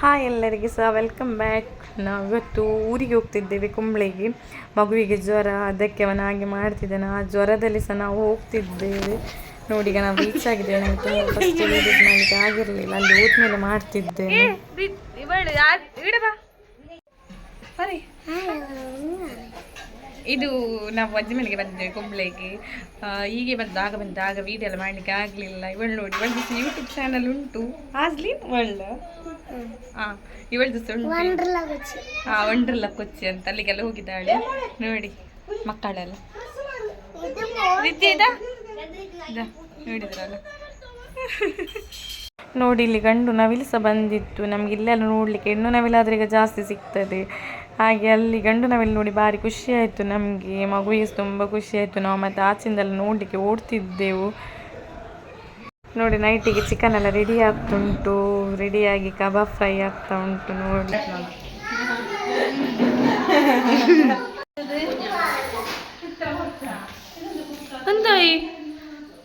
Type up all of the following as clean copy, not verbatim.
Hi ಎಲ್ಲರಿಗೆ ಸಹ welcome back. ನಾವಿವತ್ತು ಊರಿಗೆ ಹೋಗ್ತಿದ್ದೇವೆ ಕುಂಬ್ಳೆಗೆ. ಮಗುವಿಗೆ ಜ್ವರ, ಅದಕ್ಕೆ ಅವನ ಹಾಗೆ ಮಾಡ್ತಿದ್ದಾನೆ. ಆ ಜ್ವರದಲ್ಲಿ ಸಹ ನಾವು ಹೋಗ್ತಿದ್ದೇವೆ. ನೋಡಿ ಈಗ ನಾವು ರೀಚ್ ಆಗಿದ್ದೇವೆ. ನನಗೆ ತುಂಬ ಫಸ್ಟ್ ವಿಡಿಯೋಸ್ ಮಾಡಲಿಕ್ಕೆ ಆಗಿರಲಿಲ್ಲ, ಅಲ್ಲಿ ಹೋದ್ಮೇಲೆ ಮಾಡ್ತಿದ್ದೇನೆ. ಇದು ನಾವು ಅಜ್ಜಿ ಮನೆಗೆ ಬಂದಿದ್ದೇವೆ ಕುಂಬ್ಳೆಗೆ. ಹೀಗೆ ಬಂದಾಗ ವೀಡಿಯೋ ಎಲ್ಲ ಮಾಡಲಿಕ್ಕೆ ಆಗಲಿಲ್ಲ. ಇವಳು ನೋಡಿ, ಇವಳು ಯೂಟ್ಯೂಬ್ ಚಾನಲ್ ಉಂಟು, ಆಸ್ಲಿನ್ ವರ್ಲ್ಡ್. ಇವಳದು ವಂಡರ್ಲಾ ಕೊಚ್ಚಿ ಅಂತ, ಅಲ್ಲಿಗೆಲ್ಲ ಹೋಗಿದ್ದಾಳೆ. ನೋಡಿ ಮಕ್ಕಳೆಲ್ಲ ನೋಡಿದ್ರಲ್ಲ. ನೋಡಿ ಇಲ್ಲಿ ಗಂಡು ನವಿಲು ಸಹ ಬಂದಿತ್ತು. ನಮ್ಗೆ ಇಲ್ಲೆಲ್ಲ ನೋಡ್ಲಿಕ್ಕೆ ಹೆಣ್ಣು ನವಿಲಾದ್ರೆ ಈಗ ಜಾಸ್ತಿ ಸಿಗ್ತದೆ. ಹಾಗೆ ಅಲ್ಲಿ ಗಂಡು ನವಿಲು ನೋಡಿ ಭಾರಿ ಖುಷಿ ಆಯಿತು ನಮಗೆ, ಮಗುವಿಗೆ ತುಂಬ ಖುಷಿ ಆಯಿತು. ನಾವು ಮತ್ತೆ ಆಚಿಂದೆಲ್ಲ ನೋಡಲಿಕ್ಕೆ ಓಡ್ತಿದ್ದೆವು. ನೋಡಿ ನೈಟಿಗೆ ಚಿಕನ್ ಎಲ್ಲ ರೆಡಿ ಆಗ್ತುಂಟು, ರೆಡಿಯಾಗಿ ಕಬಾಬ್ ಫ್ರೈ ಆಗ್ತಾ ಉಂಟು. ನೋಡಿ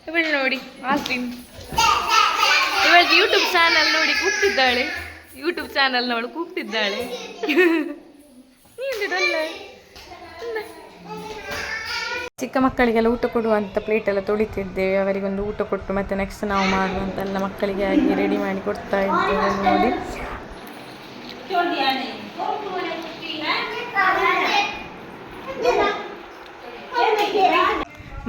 ಇವಳು ನೋಡಿ ಆಸ್ಲಿನ್, ಇವಳು ಯೂಟ್ಯೂಬ್ ಚಾನಲ್ ನೋಡಿ ಕೂಗ್ತಿದ್ದಾಳೆ. ಯೂಟ್ಯೂಬ್ ಚಾನಲ್ ನೋಡಿ ಕೂಗ್ತಿದ್ದಾಳೆ. ಚಿಕ್ಕ ಮಕ್ಕಳಿಗೆಲ್ಲ ಊಟ ಕೊಡುವಂಥ ಪ್ಲೇಟ್ ಎಲ್ಲ ತೊಳಿತಿದ್ದೇವೆ. ಅವರಿಗೊಂದು ಊಟ ಕೊಟ್ಟು ಮತ್ತೆ ನೆಕ್ಸ್ಟ್ ನಾವು ಮಾಡುವಂತ ಎಲ್ಲ ಮಕ್ಕಳಿಗೆ ಆಗಿ ರೆಡಿ ಮಾಡಿ ಕೊಡ್ತಾ ಇದ್ದೇವೆ. ನೋಡಿ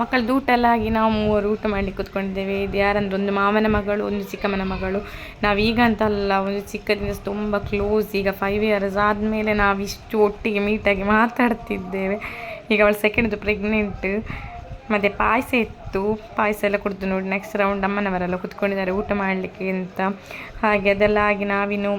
ಮಕ್ಕಳದ್ದು ಊಟ ಎಲ್ಲ ಆಗಿ ನಾವು ಮೂವರು ಊಟ ಮಾಡಲಿಕ್ಕೆ ಕೂತ್ಕೊಂಡಿದ್ದೇವೆ. ಇದು ಯಾರಂದ್ರೆ ಒಂದು ಮಾವನ ಮಗಳು, ಒಂದು ಚಿಕ್ಕಮ್ಮನ ಮಗಳು. ನಾವೀಗ ಅಂತಲ್ಲ, ಒಂದು ಚಿಕ್ಕದಿಂದ ತುಂಬ ಕ್ಲೋಸ್. ಈಗ 5 years ಆದಮೇಲೆ ನಾವಿಷ್ಟು ಒಟ್ಟಿಗೆ ಮೀಟಾಗಿ ಮಾತಾಡ್ತಿದ್ದೇವೆ. ಈಗ ಅವಳು ಸೆಕೆಂಡ್ದು ಪ್ರೆಗ್ನೆಂಟ್. ಮತ್ತು ಪಾಯಸ ಇತ್ತು, ಪಾಯಸ ಎಲ್ಲ ಕುಡಿದು ನೋಡಿ ನೆಕ್ಸ್ಟ್ ರೌಂಡ್ ಅಮ್ಮನವರೆಲ್ಲ ಕುತ್ಕೊಂಡಿದ್ದಾರೆ ಊಟ ಮಾಡಲಿಕ್ಕೆ ಅಂತ. ಹಾಗೆ ಅದೆಲ್ಲ ಆಗಿ ನಾವಿನ್ನು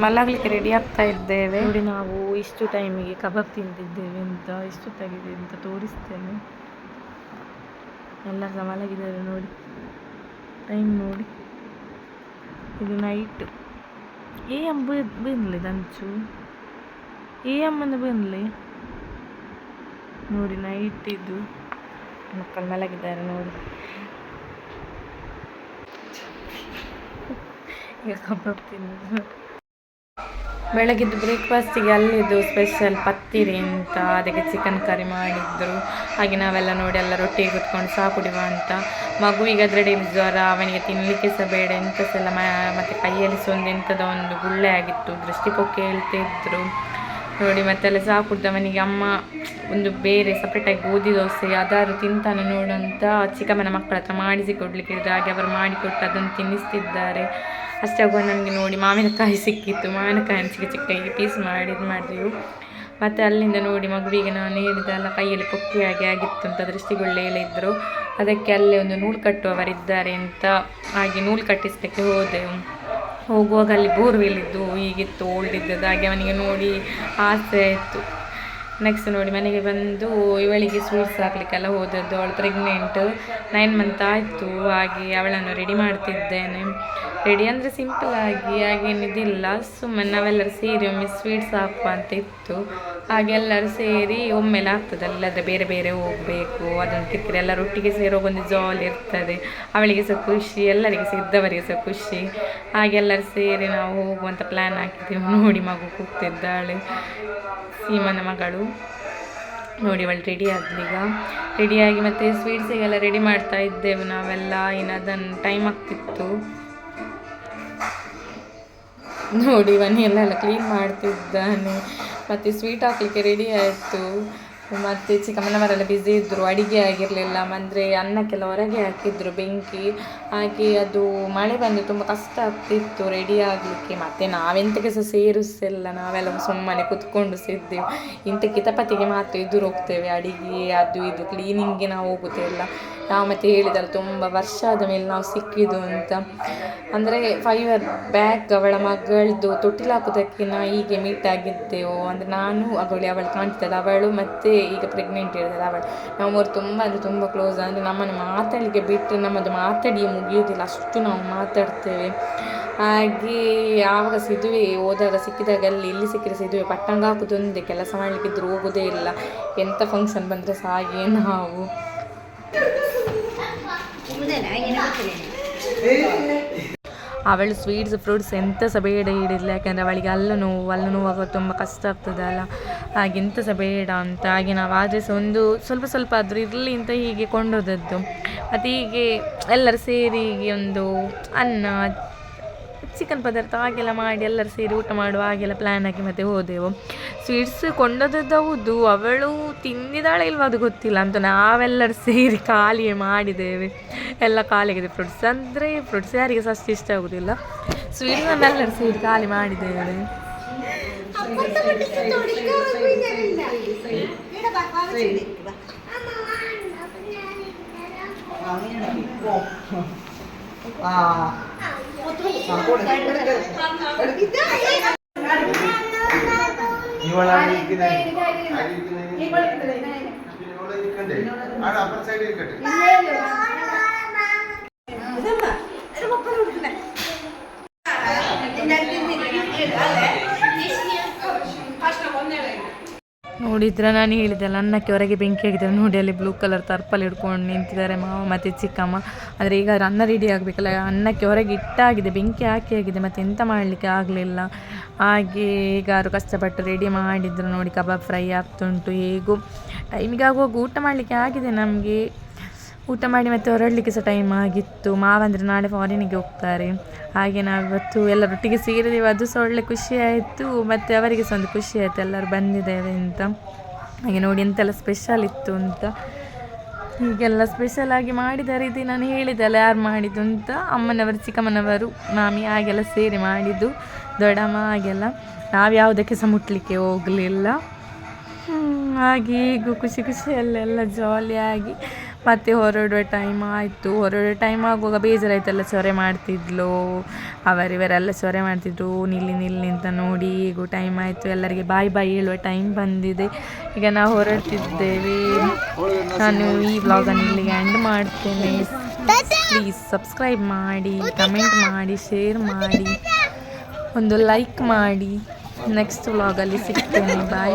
ಮಲಗಲಿಕ್ಕೆ ರೆಡಿ ಆಗ್ತಾ ಇದ್ದೇವೆ. ನೋಡಿ ನಾವು ಇಷ್ಟು ಟೈಮಿಗೆ ಕಬಾಬ್ ತಿಂದಿದ್ದೇವೆ ಅಂತ, ಇಷ್ಟು ತೆಗಿದೆ ಅಂತ ತೋರಿಸ್ತೇನೆ. ಎಲ್ಲರೂ ಸಹ ಮಲಗಿದ್ದಾರೆ ನೋಡಿ, ಟೈಮ್ ನೋಡಿ. ಇದು ನೈಟ್. ಬಂದ್ಲಿ ದಂಚು, ಅಮ್ಮನ ಬಂದ್ಲಿ ನೋಡಿ. ನೈಟ್ ಇದು ಮಕ್ಕಳು ಮಲಗಿದ್ದಾರೆ ನೋಡಿ. ಈಗ ಕಬಾಬ್ ತಿನ್ನೋದು. ಬೆಳಗಿದ್ದು ಬ್ರೇಕ್ಫಾಸ್ಟಿಗೆ ಅಲ್ಲಿದ್ದು ಸ್ಪೆಷಲ್ ಪತ್ತಿರಿ ಅಂತ, ಅದಕ್ಕೆ ಚಿಕನ್ ಕರಿ ಮಾಡಿದ್ರು. ಹಾಗೆ ನಾವೆಲ್ಲ ನೋಡಿ ಎಲ್ಲ ರೊಟ್ಟಿಗೆ ಕುತ್ಕೊಂಡು ಚಹಾ ಕುಡಿಯುವ ಅಂತ. ಮಗುವಿಗೆ ಅದರಡೆಯಲ್ಲಿ ಜ್ವರ, ಅವನಿಗೆ ತಿನ್ನಲಿಕ್ಕೆ ಸಹ ಬೇಡ, ಎಂತ ಸಹ ಎಲ್ಲ. ಮತ್ತು ಕೈಯಲ್ಲಿ ಸಹ ಒಂದು ಗುಳ್ಳೆ ಆಗಿತ್ತು, ದೃಷ್ಟಿಪೊಕ್ಕೆ ಹೇಳ್ತಿದ್ರು ನೋಡಿ. ಮತ್ತೆಲ್ಲ ಚಹಾ ಕುಡ್ದವನಿಗೆ ಅಮ್ಮ ಒಂದು ಬೇರೆ ಸಪ್ರೇಟಾಗಿ ಗೋಧಿ ದೋಸೆ ಅದಾರು ತಿಂತಾನೆ ನೋಡಂತ ಚಿಕ್ಕಮ್ಮನ ಮಕ್ಕಳ ಹತ್ರ ಮಾಡಿಸಿ ಕೊಡ್ಲಿಕ್ಕೆ ಇದ್ರು. ಹಾಗೆ ಅವರು ಮಾಡಿಕೊಟ್ಟು ಅದನ್ನು ತಿನ್ನಿಸ್ತಿದ್ದಾರೆ. ಅಷ್ಟಾಗುವ ನನಗೆ ನೋಡಿ ಮಾವಿನಕಾಯಿ ಸಿಕ್ಕಿತ್ತು. ಮಾವಿನಕಾಯಿನ ಚಿಕ್ಕ ಚಿಕ್ಕ ಪೀಸ್ ಮಾಡಿದೆವು. ಮತ್ತು ಅಲ್ಲಿಂದ ನೋಡಿ ಮಗುವಿಗೆ ನಾನು ಹೇಳಿದೆಲ್ಲ ಕೈಯಲ್ಲಿ ಪೊಕ್ಕೆಯಾಗಿ ಆಗಿತ್ತು ಅಂತ ದೃಷ್ಟಿಗುಳ್ಳೆ ಹೇಳಿದ್ರು. ಅದಕ್ಕೆ ಅಲ್ಲೇ ಒಂದು ನೂಲು ಕಟ್ಟುವವರಿದ್ದಾರೆ ಅಂತ, ಹಾಗೆ ನೂಲು ಕಟ್ಟಿಸಲಿಕ್ಕೆ ಹೋದೆವು. ಹೋಗುವಾಗ ಅಲ್ಲಿ ಬೋರ್ವೆಲ್ ಇದ್ದು ಹೀಗಿತ್ತು, ಓಲ್ಡ್ ಇದ್ದದ್ದು. ಹಾಗೆ ಅವನಿಗೆ ನೋಡಿ ಆಸೆ ಆಯಿತು. ನೆಕ್ಸ್ಟ್ ನೋಡಿ ಮನೆಗೆ ಬಂದು ಇವಳಿಗೆ ಸ್ವೀಟ್ಸ್ ಹಾಕ್ಲಿಕ್ಕೆಲ್ಲ ಹೋದದ್ದು. ಅವಳು ಪ್ರೆಗ್ನೆಂಟ್, 9 months ಆಯಿತು. ಹಾಗೆ ಅವಳನ್ನು ರೆಡಿ ಮಾಡ್ತಿದ್ದೇನೆ. ರೆಡಿ ಅಂದರೆ ಸಿಂಪಲ್ ಆಗಿ ಹಾಗೇನಿದಿಲ್ಲ, ಸುಮ್ಮನೆ ನಾವೆಲ್ಲರೂ ಸೇರಿ ಒಮ್ಮೆ ಸ್ವೀಟ್ಸ್ ಹಾಕುವ ಅಂತ ಇತ್ತು. ಹಾಗೆ ಎಲ್ಲರೂ ಸೇರಿ ಒಮ್ಮೆಲೆ ಆಗ್ತದಲ್ಲ, ಅಲ್ಲದೆ ಬೇರೆ ಬೇರೆ ಹೋಗಬೇಕು, ಅದನ್ನು ಕಿರಿಕಿರಿ ಎಲ್ಲರೊಟ್ಟಿಗೆ ಸೇರೋಗೊಂದು ಒಂದು ಜಾಲಿ ಇರ್ತದೆ. ಅವಳಿಗೆ ಸಹ ಖುಷಿ, ಎಲ್ಲರಿಗೆ ಸಹ ಇದ್ದವರಿಗೆ ಸಹ ಖುಷಿ. ಹಾಗೆ ಎಲ್ಲರೂ ಸೇರಿ ನಾವು ಹೋಗುವಂಥ ಪ್ಲ್ಯಾನ್ ಹಾಕಿದ್ದೀವಿ. ನೋಡಿ ಮಗು ಕೂಗ್ತಿದ್ದಾಳೆ, ಸೀಮನ ಮಗಳು. ನೋಡಿ ಅವಳು ರೆಡಿ ಆದ್ಲೀಗ. ರೆಡಿಯಾಗಿ ಮತ್ತು ಸ್ವೀಟ್ಸಿಗೆಲ್ಲ ರೆಡಿ ಮಾಡ್ತಾ ಇದ್ದೆವು ನಾವೆಲ್ಲ. ಇನ್ನು ಅದನ್ನು ಟೈಮ್ ಆಗ್ತಿತ್ತು ನೋಡಿ. ಮನೆಯಲ್ಲೆಲ್ಲ ಕ್ಲೀನ್ ಮಾಡ್ತಿದ್ದಾನೆ. ಮತ್ತು ಸ್ವೀಟ್ ಹಾಕಲಿಕ್ಕೆ ರೆಡಿ ಆಯಿತು. ಮತ್ತು ಚಿಕ್ಕಮ್ಮನವರೆಲ್ಲ ಬ್ಯುಸಿ ಇದ್ದರು, ಅಡುಗೆ ಆಗಿರಲಿಲ್ಲ. ಅಂದರೆ ಅನ್ನಕ್ಕೆಲ್ಲ ಹೊರಗೆ ಹಾಕಿದ್ರು ಬೆಂಕಿ. ಹಾಗೆ ಅದು ಮಳೆ ಬಂದು ತುಂಬ ಕಷ್ಟ ಆಗ್ತಿತ್ತು ರೆಡಿ ಆಗಲಿಕ್ಕೆ. ಮತ್ತು ನಾವೆಂತಕ್ಕೆ ಸಹ ಸೇರಿಸಿಲ್ಲ, ನಾವೆಲ್ಲ ಸುಮ್ಮನೆ ಕುತ್ಕೊಂಡು ಸಿದ್ದೆವು. ಇಂಥ ಕಿತಪತಿಗೆ ಮಾತ್ರ ಎದುರು ಹೋಗ್ತೇವೆ, ಅಡುಗೆ ಅದು ಇದು ಕ್ಲೀನಿಂಗ್ಗೆ ನಾವು ಹೋಗೋದಿಲ್ಲ. ನಾವು ಮತ್ತೆ ಹೇಳಿದಲ್ಲ ತುಂಬ ವರ್ಷ ಆದ ಮೇಲೆ ನಾವು ಸಿಕ್ಕಿದ್ದು ಅಂತ. ಅಂದರೆ 5 years ಬ್ಯಾಕ್ ಅವಳ ಮಗಳದ್ದು ತೊಟ್ಟಿಲು ಹಾಕೋದಕ್ಕೆ ನಾವು ಹೀಗೆ ಮೀಟ್ ಆಗಿದ್ದೆವು. ಅಂದರೆ ನಾನು ಅವಳು ಕಾಣ್ತಿದ್ದಲ್ಲ ಅವಳು, ಮತ್ತು ಈಗ ಪ್ರೆಗ್ನೆಂಟ್ ಇರೋದಲ್ಲ ಅವಳು. ನಾವು ಮೂರು ತುಂಬ ಅಂದರೆ ತುಂಬ ಕ್ಲೋಸ್. ಅಂದರೆ ನಮ್ಮನ್ನು ಮಾತಾಡಲಿಕ್ಕೆ ಬಿಟ್ಟು ನಮ್ಮದು ಮಾತಾಡಿಯೇ ಮುಗಿಯೋದಿಲ್ಲ, ಅಷ್ಟು ನಾವು ಮಾತಾಡ್ತೇವೆ. ಹಾಗೆ ಆವಾಗ ಸಿದುವೆ ಹೋದಾಗ ಸಿಕ್ಕಿದಾಗ ಇಲ್ಲಿ ಸಿಕ್ಕಿದ್ರೆ ಸಿದುವೆ ಪಟ್ಟಂಗ ಹಾಕೋದೊಂದೇ ಕೆಲಸ ಮಾಡಲಿಕ್ಕಿದ್ರು ಹೋಗೋದೇ ಇಲ್ಲ. ಎಂಥ ಫಂಕ್ಷನ್ ಬಂದರೆ ಸಹ ಹಾಗೆ ನಾವು. ಅವಳು ಸ್ವೀಟ್ಸ್ ಫ್ರೂಟ್ಸ್ ಎಂತ ಸಹ ಬೇಡ ಹಿಡಿದ್ಲು, ಯಾಕೆಂದರೆ ಅವಳಿಗೆ ಅಲ್ಲು ನೋವು ಆಗೋದು ತುಂಬ ಕಷ್ಟ ಆಗ್ತದಲ್ಲ, ಹಾಗೆ ಎಂತ ಸಹ ಬೇಡ ಅಂತ. ಹಾಗೆ ನಾವು ಆದರೆ ಸಹ ಒಂದು ಸ್ವಲ್ಪ ಆದರೂ ಇರಲಿ ಅಂತ ಹೀಗೆ ಕೊಂಡೋದದ್ದು. ಮತ್ತು ಹೀಗೆ ಎಲ್ಲರೂ ಸೇರಿ ಹೀಗೆ ಒಂದು ಅನ್ನ ಚಿಕನ್ ಪದಾರ್ಥ ಹಾಗೆಲ್ಲ ಮಾಡಿ ಎಲ್ಲರೂ ಸೇರಿ ಊಟ ಮಾಡುವ ಹಾಗೆಲ್ಲ ಪ್ಲ್ಯಾನ್ ಆಗಿ ಮತ್ತೆ ಹೋದೆವು. ಸ್ವೀಟ್ಸ್ ಕೊಂಡೋದದ್ದು ಹೌದು, ಅವಳು ತಿಂದಿದ್ದಾಳೆ ಇಲ್ವ ಅದು ಗೊತ್ತಿಲ್ಲ, ಅಂತ ನಾವೆಲ್ಲರೂ ಸೇರಿ ಖಾಲಿಯೇ ಮಾಡಿದ್ದೇವೆ, ಎಲ್ಲ ಖಾಲಿಯಾಗಿದೆ. ಫ್ರೂಟ್ಸ್ ಯಾರಿಗೆ ಸಹ ಅಷ್ಟು ಇಷ್ಟ ಆಗೋದಿಲ್ಲ, ಸ್ವೀಟ್ಸನ್ನೆಲ್ಲರೂ ಸೇರಿ ಖಾಲಿ ಮಾಡಿದ್ದೇವೆ. ನೋಡಿದ್ರೆ ನಾನು ಹೇಳಿದ್ದೆಲ್ಲ ಅನ್ನಕ್ಕೆ ಹೊರಗೆ ಬೆಂಕಿ ಆಗಿದ್ದಾರೆ ನೋಡಿ, ಅಲ್ಲಿ ಬ್ಲೂ ಕಲರ್ ತರ್ಪಲ್ ಹಿಡ್ಕೊಂಡು ನಿಂತಿದ್ದಾರೆ ಮಾವ ಮತ್ತು ಚಿಕ್ಕಮ್ಮ. ಆದರೆ ಈಗ ಅನ್ನ ರೆಡಿ ಆಗಬೇಕಲ್ಲ, ಅನ್ನಕ್ಕೆ ಹೊರಗೆ ಇಟ್ಟಾಗಿದೆ, ಬೆಂಕಿ ಹಾಕಿ ಆಗಿದೆ, ಮತ್ತು ಎಂತ ಮಾಡಲಿಕ್ಕೆ ಆಗಲಿಲ್ಲ. ಹಾಗೆ ಈಗಾರು ಕಷ್ಟಪಟ್ಟು ರೆಡಿ ಮಾಡಿದ್ರು ನೋಡಿ, ಕಬಾಬ್ ಫ್ರೈ ಆಗ್ತುಂಟು. ಹೇಗೂ ಟೈಮಿಗೆ ಆಗುವಾಗ ಊಟ ಮಾಡಲಿಕ್ಕೆ ಆಗಿದೆ ನಮಗೆ. ಊಟ ಮಾಡಿ ಮತ್ತೆ ಹೊರಡಲಿಕ್ಕೆ ಸಹ ಟೈಮ್ ಆಗಿತ್ತು. ಮಾವಂದರೆ ನಾಳೆ ಫಾರಿನಿಗೆ ಹೋಗ್ತಾರೆ, ಹಾಗೆ ನಾವಿವತ್ತು ಎಲ್ಲರೊಟ್ಟಿಗೆ ಸೇರಿದ್ದೇವೆ, ಅದು ಸಹ ಒಳ್ಳೆ ಖುಷಿ ಆಯಿತು. ಮತ್ತು ಅವರಿಗೆ ಸಹ ಒಂದು ಖುಷಿ ಆಯಿತು ಎಲ್ಲರೂ ಬಂದಿದ್ದೇವೆ ಅಂತ. ಹಾಗೆ ನೋಡಿ ಎಂತೆಲ್ಲ ಸ್ಪೆಷಲ್ ಇತ್ತು ಅಂತ, ಹೀಗೆಲ್ಲ ಸ್ಪೆಷಲಾಗಿ ಮಾಡಿದ್ದಾರೆ. ಇದು ನಾನು ಹೇಳಿದ್ದೆಲ್ಲ ಯಾರು ಮಾಡಿದ್ದು ಅಂತ, ಅಮ್ಮನವರು, ಚಿಕ್ಕಮ್ಮನವರು, ಮಾಮಿ ಹಾಗೆಲ್ಲ ಸೇರಿ ಮಾಡಿದ್ದು, ದೊಡ್ಡಮ್ಮ ಹಾಗೆಲ್ಲ. ನಾವು ಯಾವುದಕ್ಕೆ ಸಹ ಮುಟ್ಲಿಕ್ಕೆ ಹೋಗಲಿಲ್ಲ. ಹಾಗೆ ಈಗ ಖುಷಿಯಲ್ಲೆಲ್ಲ ಜಾಲಿಯಾಗಿ ಮತ್ತೆ ಹೊರಡುವ ಟೈಮ್ ಆಯಿತು. ಹೊರಡುವ ಟೈಮ್ ಆಗುವಾಗ ಬೇಜಾರಾಯ್ತೆಲ್ಲ ಚೊರೆ ಮಾಡ್ತಿದ್ಲು, ಇವರೆಲ್ಲ ಚೊರೆ ಮಾಡ್ತಿದ್ರು, ನಿಲ್ಲಿ ಅಂತ ನೋಡಿ. ಈಗ ಟೈಮ್ ಆಯಿತು, ಎಲ್ಲರಿಗೆ ಬಾಯ್ ಹೇಳುವ ಟೈಮ್ ಬಂದಿದೆ. ಈಗ ನಾವು ಹೊರಡ್ತಿದ್ದೇವೆ. ನಾನು ಈ ವ್ಲಾಗನ್ನು ಇಲ್ಲಿಗೆ ಎಂಡ್ ಮಾಡ್ತೇನೆ. ಪ್ಲೀಸ್ ಸಬ್ಸ್ಕ್ರೈಬ್ ಮಾಡಿ, ಕಮೆಂಟ್ ಮಾಡಿ, ಶೇರ್ ಮಾಡಿ, ಒಂದು ಲೈಕ್ ಮಾಡಿ. ನೆಕ್ಸ್ಟ್ ವ್ಲಾಗಲ್ಲಿ ಸಿಗ್ತೇನೆ. ಬಾಯ್.